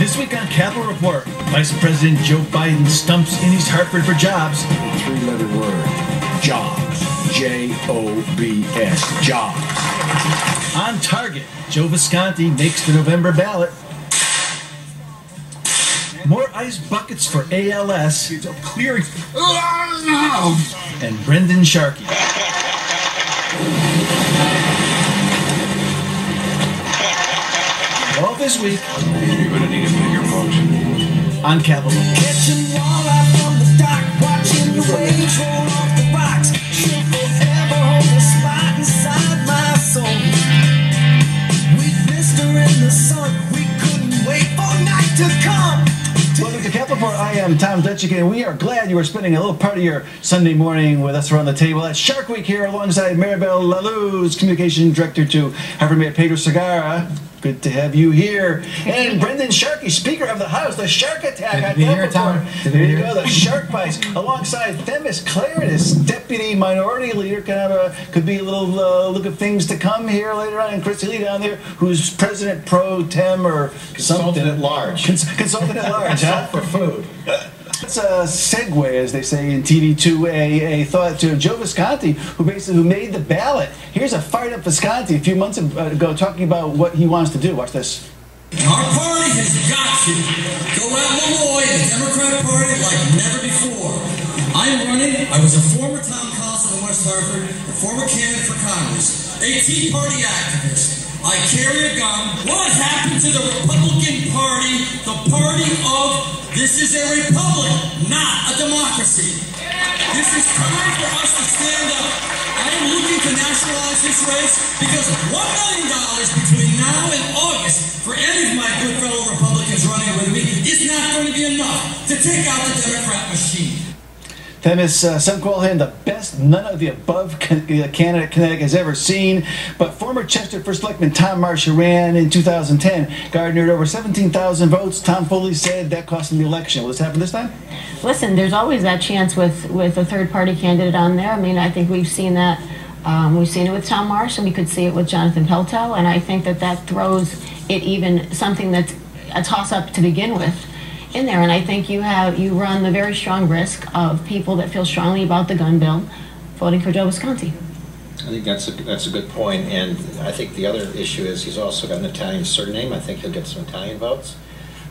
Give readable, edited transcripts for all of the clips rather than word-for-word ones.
This week on Capitol Report, Vice President Joe Biden stumps in East Hartford for jobs. A three-letter word. Jobs. J-O-B-S. Jobs. On target, Joe Visconti makes the November ballot. More ice buckets for ALS. Clearing. And Brendan Sharkey. All this week You're going to need a bigger boat. on Capitol. Catching walleye from the dock, watching the waves roll off the rocks. She'll forever hold a spot inside my soul. We missed her in the sun, we couldn't wait for night to come. Welcome to Capitol Report. I am Tom Dutchick, and we are glad you are spending a little part of your Sunday morning with us around the table at Shark Week here alongside Maribel Laluz, Communication Director to Harvard Mayor Pedro Segarra. Good to have you here. And Brendan Sharkey, Speaker of the House, the Shark Attack. Good to be here, Tom. There you go, the Shark Bites, alongside Themis Claridis, Deputy Minority Leader. Could be a little look at things to come here later on. And Christy Lee down there, who's President Pro Tem or Consultant at large. Consultant at large, huh? For food. That's a segue, as they say in TV2, a thought to Joe Visconti, who made the ballot. Here's a fired up Visconti a few months ago talking about what he wants to do. Watch this. Our party has got to go at Malloy and the Democratic Party like never before. I'm running. I was a former town council in West Hartford, a former candidate for Congress, a Tea Party activist. I carry a gun. What happened to the Republican Party, the party of this is a republic, not a democracy? This is time for us to stand up. I am looking to nationalize this race because $1 million between now and August for any of my good fellow Republicans running with me is not going to be enough to take out the Democrat machine. Themis, some call him the best none of the above candidate Connecticut has ever seen. But former Chester First Selectman Tom Marsh, who ran in 2010, garnered over 17,000 votes. Tom Foley said that cost him the election. Will this happen this time? Listen, there's always that chance with a third-party candidate on there. I mean, I think we've seen that. We've seen it with Tom Marsh, and we could see it with Jonathan Pelto. And I think that throws it even something that's a toss-up to begin with in there. And I think you run the very strong risk of people that feel strongly about the gun bill voting for Joe Visconti. I think that's a good point, and I think the other issue is he's also got an Italian surname. I think he'll get some Italian votes.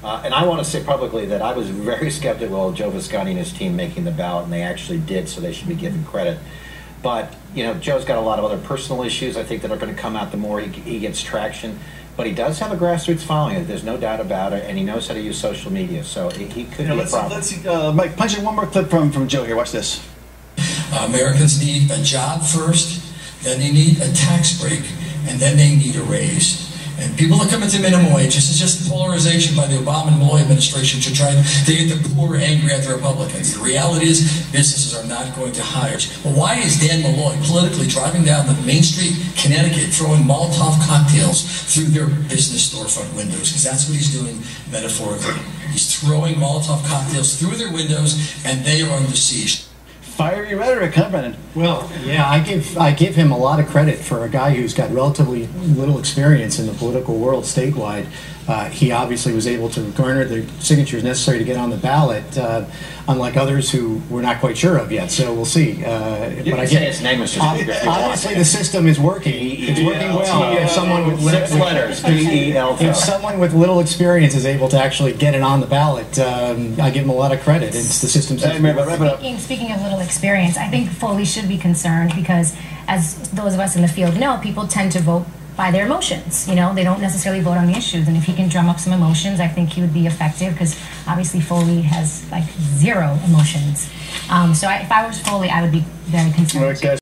And I want to say publicly that I was very skeptical of Joe Visconti and his team making the ballot, and they actually did, so they should be given credit. But, you know, Joe's got a lot of other personal issues, I think, that are going to come out the more he gets traction. But he does have a grassroots following, there's no doubt about it, and he knows how to use social media, so he could be a problem. Let's see, Mike, punch in one more clip from Joe here. Watch this. Americans need a job first, then they need a tax break, and then they need a raise. And people are coming to minimum wage. This is just polarization by the Obama and Malloy administration to try to get the poor angry at the Republicans. The reality is businesses are not going to hire. Well, why is Dan Malloy politically driving down the Main Street, Connecticut, throwing Molotov cocktails through their business storefront windows? Because that's what he's doing metaphorically. He's throwing Molotov cocktails through their windows, and they are under siege. Fiery rhetoric, huh, Brennan? Well, yeah, I give him a lot of credit for a guy who's got relatively little experience in the political world statewide. He obviously was able to garner the signatures necessary to get on the ballot, unlike others who we're not quite sure of yet. So we'll see. You can say his name is just obviously the system is working. It's working well. If someone with if someone with little experience is able to actually get it on the ballot, I give him a lot of credit. It's the system. Speaking of little experience, I think Foley should be concerned because, as those of us in the field know, people tend to vote by their emotions. You know, they don't necessarily vote on the issues. And if he can drum up some emotions, I think he would be effective because obviously Foley has like zero emotions. So if I was Foley, I would be very concerned.